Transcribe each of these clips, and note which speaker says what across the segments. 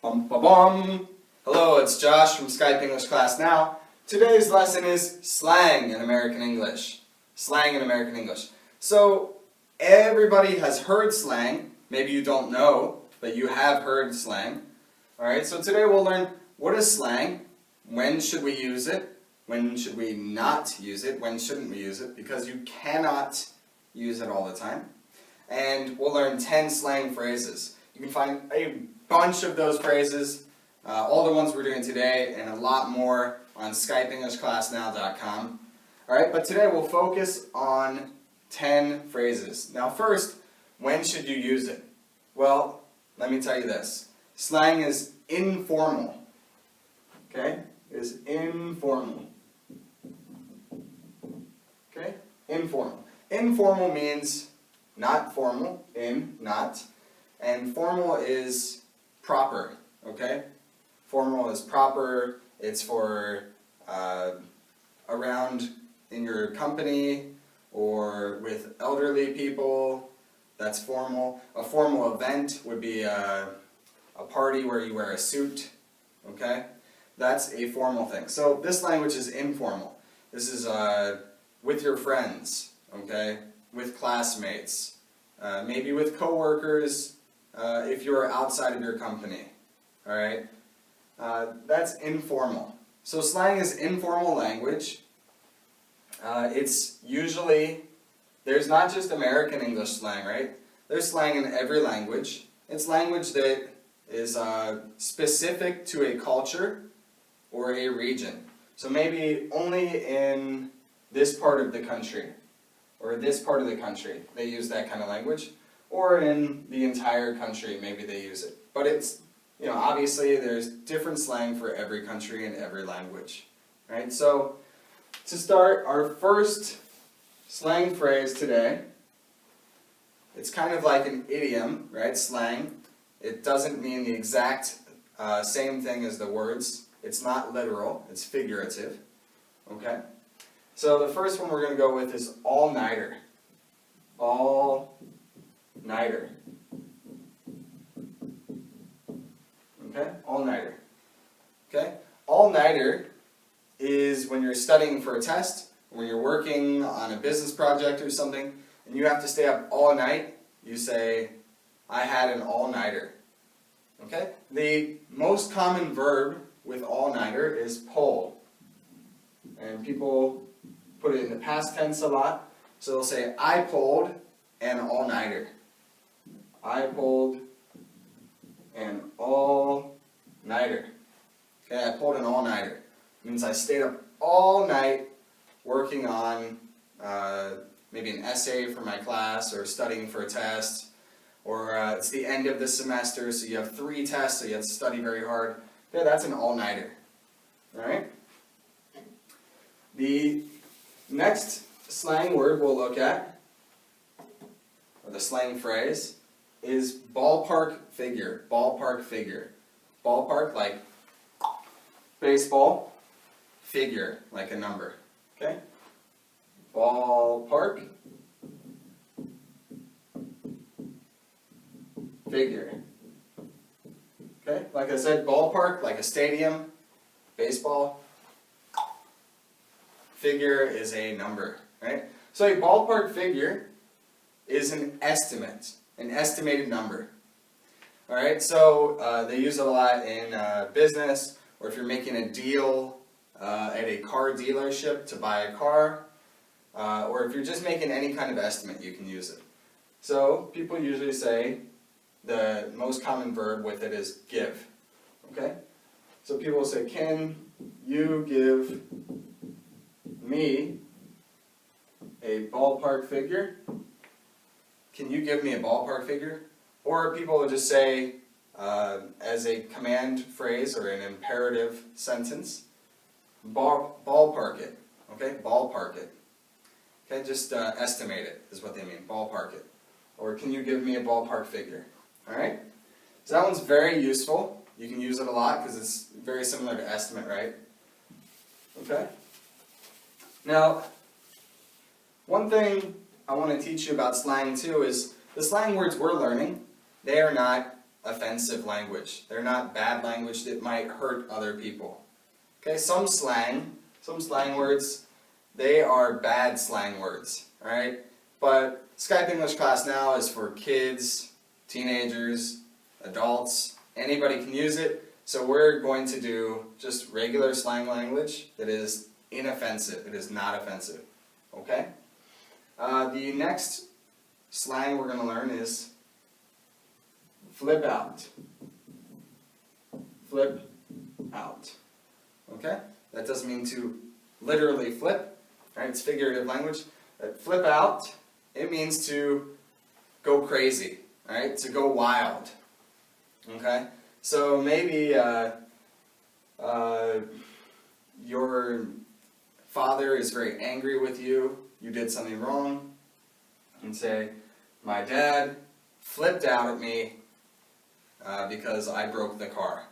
Speaker 1: Bum, ba, bum. Hello, it's Josh from Skype English Class Now. Today's lesson is slang in American English. Slang in American English. So, everybody has heard slang. Maybe you don't know, but you have heard slang. Alright, so today we'll learn what is slang, when should we use it, when should we not use it, when shouldn't we use it, because you cannot use it all the time. And we'll learn 10 slang phrases. You can find a bunch of those phrases, all the ones we're doing today, and a lot more on SkypeEnglishClassNow.com. Alright, but today we'll focus on 10 phrases. Now first, when should you use it? Well, let me tell you this. Slang is informal. Okay? It is informal. Okay? Informal. Informal means not formal, not, and formal is proper, okay? Formal is proper, it's for around in your company or with elderly people, that's formal. A formal event would be a party where you wear a suit, okay? That's a formal thing. So this language is informal. This is with your friends, okay? With classmates, maybe with coworkers, if you're outside of your company, all right? That's informal. So slang is informal language. It's usually, there's not just American English slang, right? There's slang in every language. It's language that is specific to a culture or a region. So maybe only in this part of the country, or this part of the country, they use that kind of language, or in the entire country, maybe they use it. But it's, you know, obviously there's different slang for every country and every language, right? So, to start, our first slang phrase today, it's kind of like an idiom, right? Slang. It doesn't mean the exact same thing as the words. It's not literal, it's figurative, okay? So the first one we're going to go with is all-nighter. All-nighter. Okay? All-nighter. Okay? All-nighter is when you're studying for a test, when you're working on a business project or something, and you have to stay up all night, you say, I had an all-nighter. Okay? The most common verb with all-nighter is pull. And people put it in the past tense a lot. So they'll say, I pulled an all-nighter. I pulled an all-nighter. Okay, I pulled an all-nighter. It means I stayed up all night working on maybe an essay for my class or studying for a test. Or it's the end of the semester, so you have 3 tests, so you have to study very hard. Okay, that's an all-nighter. Alright? The next slang word we'll look at, or the slang phrase, is ballpark figure. Ballpark figure. Ballpark, like baseball. Figure, like a number. Okay? Ballpark. Figure. Okay? Like I said, ballpark, like a stadium. Baseball. Figure is a number, right? So a ballpark figure is an estimate, an estimated number. Alright, so they use it a lot in business, or if you're making a deal at a car dealership to buy a car, or if you're just making any kind of estimate, you can use it. So people usually say the most common verb with it is give. Okay? So people will say, can you give me a ballpark figure? Can you give me a ballpark figure? Or people will just say, as a command phrase or an imperative sentence, ballpark it. Okay, ballpark it. Okay, just estimate it is what they mean, ballpark it. Or can you give me a ballpark figure? Alright? So that one's very useful. You can use it a lot because it's very similar to estimate, right? Okay? Now, one thing I want to teach you about slang too is the slang words we're learning, they are not offensive language. They're not bad language that might hurt other people. Okay, some slang words, they are bad slang words, alright? But Skype English class now is for kids, teenagers, adults, anybody can use it. So we're going to do just regular slang language that is inoffensive. It is not offensive. Okay? The next slang we're going to learn is flip out. Flip out. Okay? That doesn't mean to literally flip. Right? It's figurative language. Flip out, it means to go crazy. Right? To go wild. Okay? So maybe your father is very angry with you. You did something wrong. And say, my dad flipped out at me because I broke the car.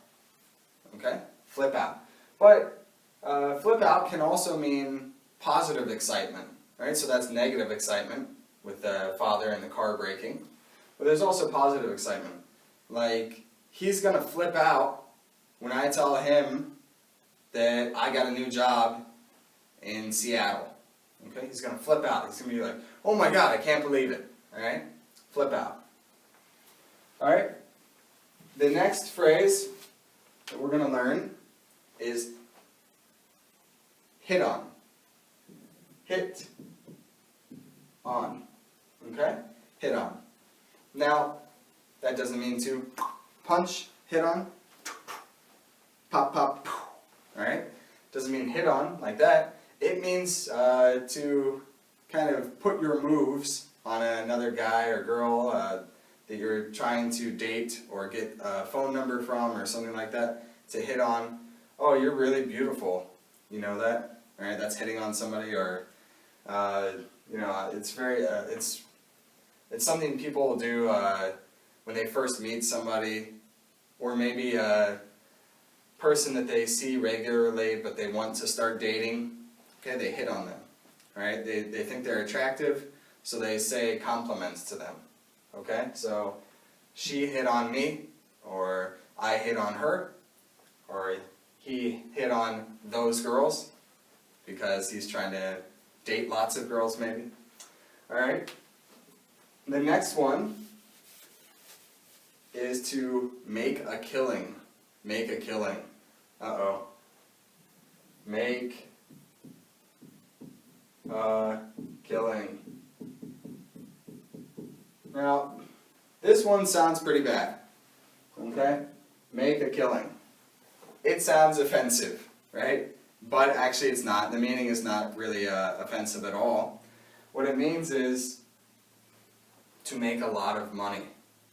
Speaker 1: Okay? Flip out. But flip out can also mean positive excitement. Right? So that's negative excitement with the father and the car breaking. But there's also positive excitement. Like, he's going to flip out when I tell him that I got a new job in Seattle. Okay? He's going to flip out. He's going to be like, oh my God, I can't believe it. Alright? Flip out. Alright? The next phrase that we're going to learn is hit on. Hit on. Okay? Hit on. Now, that doesn't mean to punch, hit on, pop, pop, alright? Doesn't mean hit on like that. It means to kind of put your moves on another guy or girl that you're trying to date or get a phone number from or something like that, to hit on. Oh, you're really beautiful. You know that? Alright, that's hitting on somebody. Or, you know, it's very, it's something people do when they first meet somebody, or maybe a person that they see regularly but they want to start dating. Okay, they hit on them. Alright, they think they're attractive, so they say compliments to them. Okay, so she hit on me, or I hit on her, or he hit on those girls because he's trying to date lots of girls maybe. Alright, the next one is to make a killing. Make a killing. Uh-oh. Make a killing. Now, this one sounds pretty bad. Okay? Make a killing. It sounds offensive, right? But actually it's not. The meaning is not really offensive at all. What it means is to make a lot of money.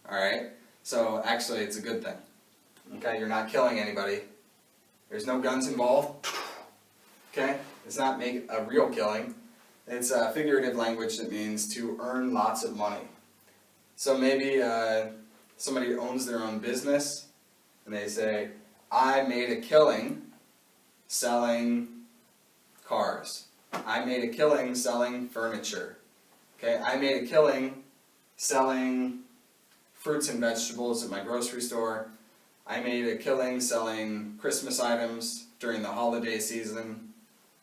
Speaker 1: Alright? So actually it's a good thing. Okay? You're not killing anybody. There's no guns involved. Okay? It's not make a real killing. It's a figurative language that means to earn lots of money. So maybe somebody owns their own business and they say, I made a killing selling cars. I made a killing selling furniture. Okay? I made a killing selling fruits and vegetables at my grocery store. I made a killing selling Christmas items during the holiday season.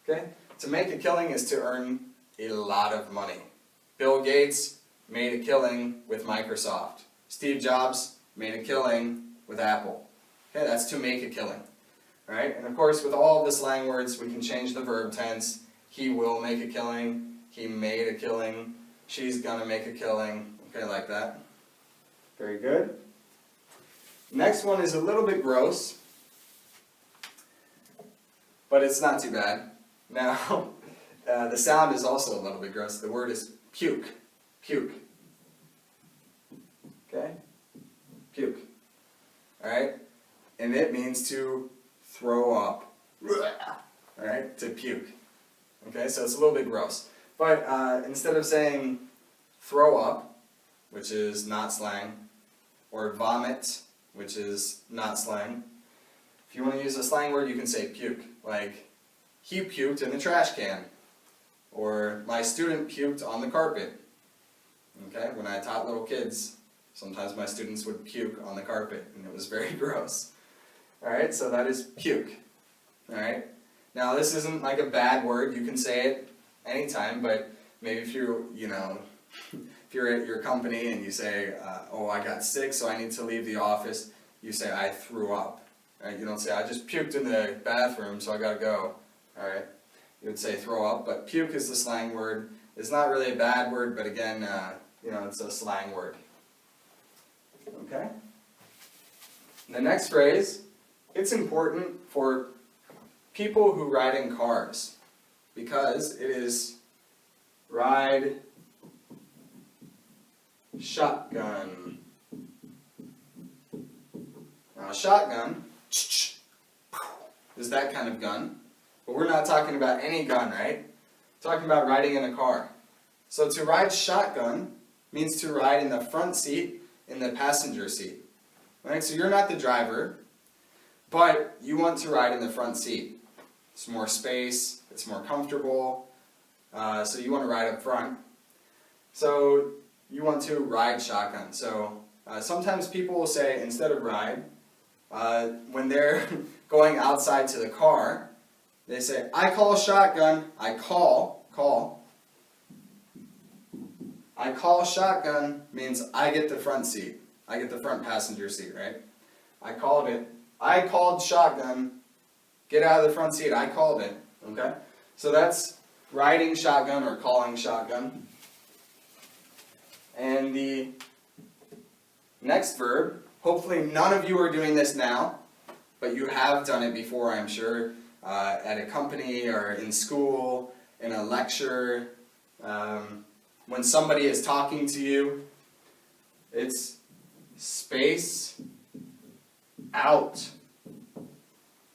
Speaker 1: Okay? To make a killing is to earn a lot of money. Bill Gates made a killing with Microsoft. Steve Jobs made a killing with Apple. Okay, that's to make a killing. Alright? And of course, with all of the slang words, we can change the verb tense. He will make a killing. He made a killing. She's gonna make a killing. Okay, like that. Very good. Next one is a little bit gross, but it's not too bad. Now, the sound is also a little bit gross. The word is puke. Puke. Okay? Puke. Alright? And it means to throw up. Alright? To puke. Okay? So it's a little bit gross. But instead of saying throw up, which is not slang, or vomit, which is not slang, if you want to use a slang word, you can say puke. Like, he puked in the trash can. Or, my student puked on the carpet. Okay? When I taught little kids Sometimes my students would puke on the carpet, and it was very gross. Alright, so that is puke. Alright? Now this isn't like a bad word, you can say it anytime, but maybe if you're at your company and you say, oh, I got sick, so I need to leave the office, you say, I threw up. Right? You don't say, I just puked in the bathroom, so I gotta go. Alright? You would say throw up, but puke is the slang word. It's not really a bad word, but again, it's a slang word. Okay? The next phrase, it's important for people who ride in cars, because it is ride shotgun. Now a shotgun is that kind of gun, but we're not talking about any gun, right? We're talking about riding in a car. So to ride shotgun means to ride in the front seat in the passenger seat. Right? So you're not the driver, but you want to ride in the front seat. It's more space, it's more comfortable, so you want to ride up front. So you want to ride shotgun. So sometimes people will say, instead of ride, when they're going outside to the car, they say, I call shotgun, I call shotgun means I get the front seat. I get the front passenger seat, right? I called shotgun, get out of the front seat, I called it, okay? So that's riding shotgun or calling shotgun. And the next verb, hopefully none of you are doing this now, but you have done it before, I'm sure, at a company or in school, in a lecture, when somebody is talking to you. It's space out.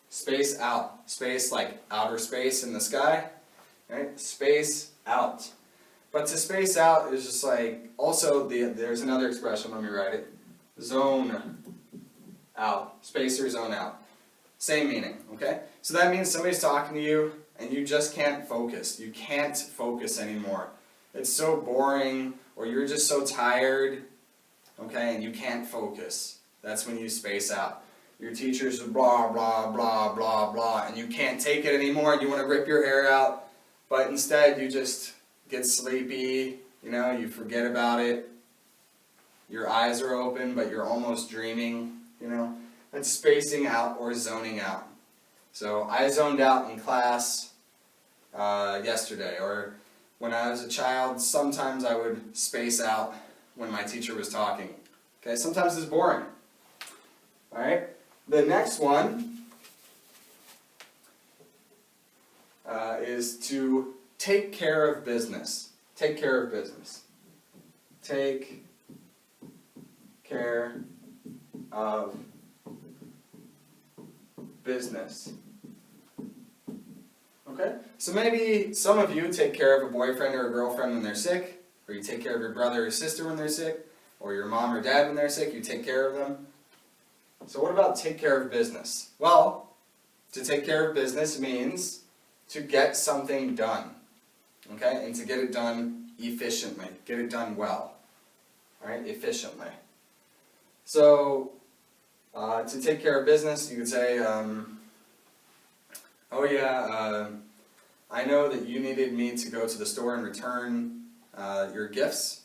Speaker 1: Space out. Space like outer space in the sky, right? Space out. But to space out is just like, also there's another expression, let me write it. Zone out. Space or zone out. Same meaning, okay? So that means somebody's talking to you and you just can't focus. You can't focus anymore. It's so boring, or you're just so tired, okay, and you can't focus. That's when you space out. Your teacher's blah, blah, blah, blah, blah, and you can't take it anymore and you want to rip your hair out, but instead you just get sleepy, you forget about it. Your eyes are open, but you're almost dreaming, That's spacing out or zoning out. So I zoned out in class yesterday, or when I was a child, sometimes I would space out when my teacher was talking. Okay, sometimes it's boring. Alright, the next one is to take care of business. Take care of business. Take care of business. Okay? So maybe some of you take care of a boyfriend or a girlfriend when they're sick, or you take care of your brother or sister when they're sick, or your mom or dad when they're sick, you take care of them. So what about take care of business? Well, to take care of business means to get something done. Okay? And to get it done efficiently. Get it done well. Alright? Efficiently. So, to take care of business, you could say, oh yeah, I know that you needed me to go to the store and return your gifts,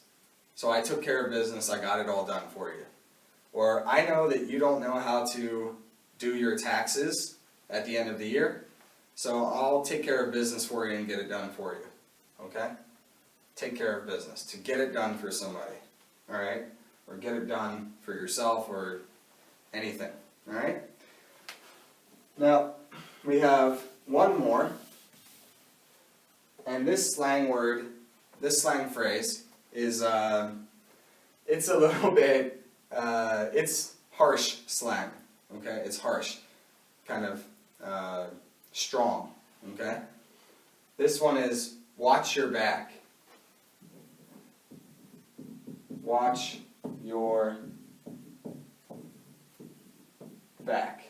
Speaker 1: so I took care of business, I got it all done for you. Or, I know that you don't know how to do your taxes at the end of the year, so I'll take care of business for you and get it done for you. Okay? Take care of business. To get it done for somebody. Alright? Or get it done for yourself or anything. Alright? Now, we have one more. And this slang word, this slang phrase is, it's a little bit, it's harsh slang. Okay? It's harsh. Kind of strong. Okay? This one is watch your back. Watch your back.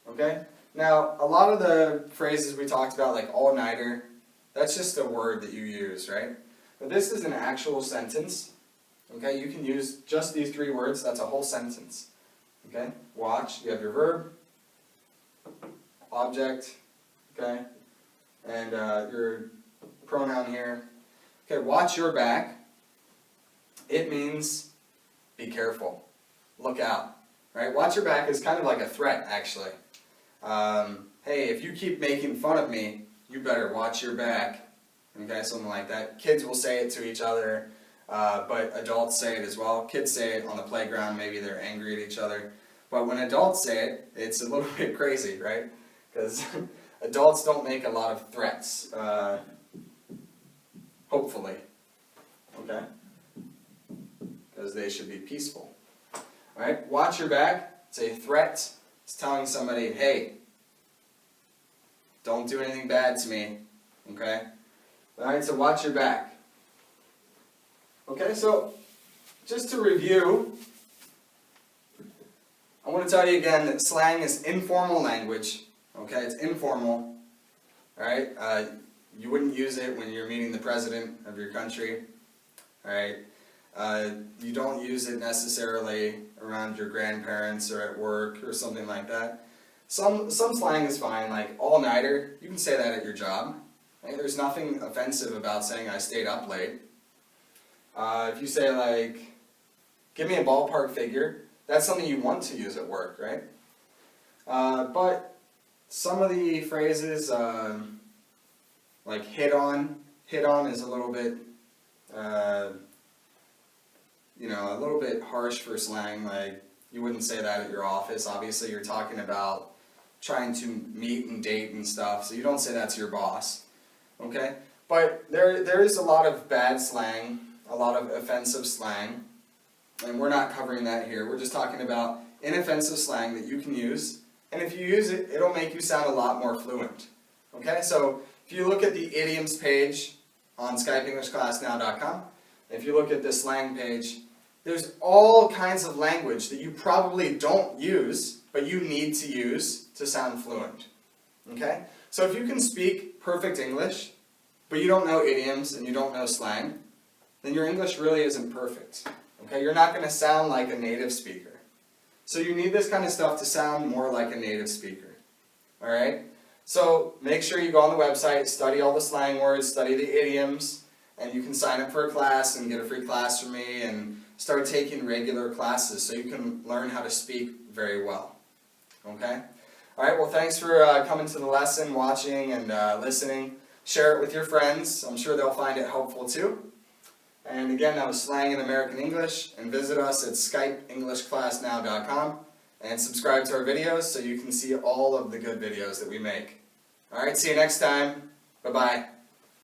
Speaker 1: Okay? Now, a lot of the phrases we talked about, like all-nighter, that's just a word that you use, right? But this is an actual sentence, Okay, you can use just these 3 words, that's a whole sentence. Okay, watch, you have your verb, object, okay, and your pronoun here. Okay, watch your back. It means be careful, look out, right? Watch your back is kind of like a threat, actually. Hey, if you keep making fun of me, you better watch your back. Okay, something like that. Kids will say it to each other, but adults say it as well. Kids say it on the playground, maybe they're angry at each other. But when adults say it, it's a little bit crazy, right? Because adults don't make a lot of threats, hopefully, okay? Because they should be peaceful. Alright, watch your back. It's a threat. It's telling somebody, hey, don't do anything bad to me, okay? Alright, so watch your back. Okay, so just to review, I want to tell you again that slang is informal language. Okay, it's informal. Alright, you wouldn't use it when you're meeting the president of your country. Alright, you don't use it necessarily around your grandparents or at work or something like that. Some slang is fine, like all-nighter, you can say that at your job. Right? There's nothing offensive about saying I stayed up late. If you say like, give me a ballpark figure, that's something you want to use at work, right? But some of the phrases, like hit on is a little bit, you know, a little bit harsh for slang. Like you wouldn't say that at your office. Obviously, you're talking about trying to meet and date and stuff, so you don't say that to your boss. Okay, but there is a lot of bad slang, a lot of offensive slang, and we're not covering that here. We're just talking about inoffensive slang that you can use, and if you use it, it'll make you sound a lot more fluent. Okay, so if you look at the idioms page on SkypeEnglishClassNow.com, if you look at the slang page, there's all kinds of language that you probably don't use, but you need to use to sound fluent. Okay? So if you can speak perfect English, but you don't know idioms and you don't know slang, then your English really isn't perfect. Okay? You're not going to sound like a native speaker. So you need this kind of stuff to sound more like a native speaker. Alright? So make sure you go on the website, study all the slang words, study the idioms, and you can sign up for a class and get a free class from me and start taking regular classes so you can learn how to speak very well. Okay? Alright, well thanks for coming to the lesson, watching, and listening. Share it with your friends. I'm sure they'll find it helpful too. And again, that was Slang in American English. And visit us at SkypeEnglishClassNow.com and subscribe to our videos so you can see all of the good videos that we make. Alright, see you next time. Bye-bye.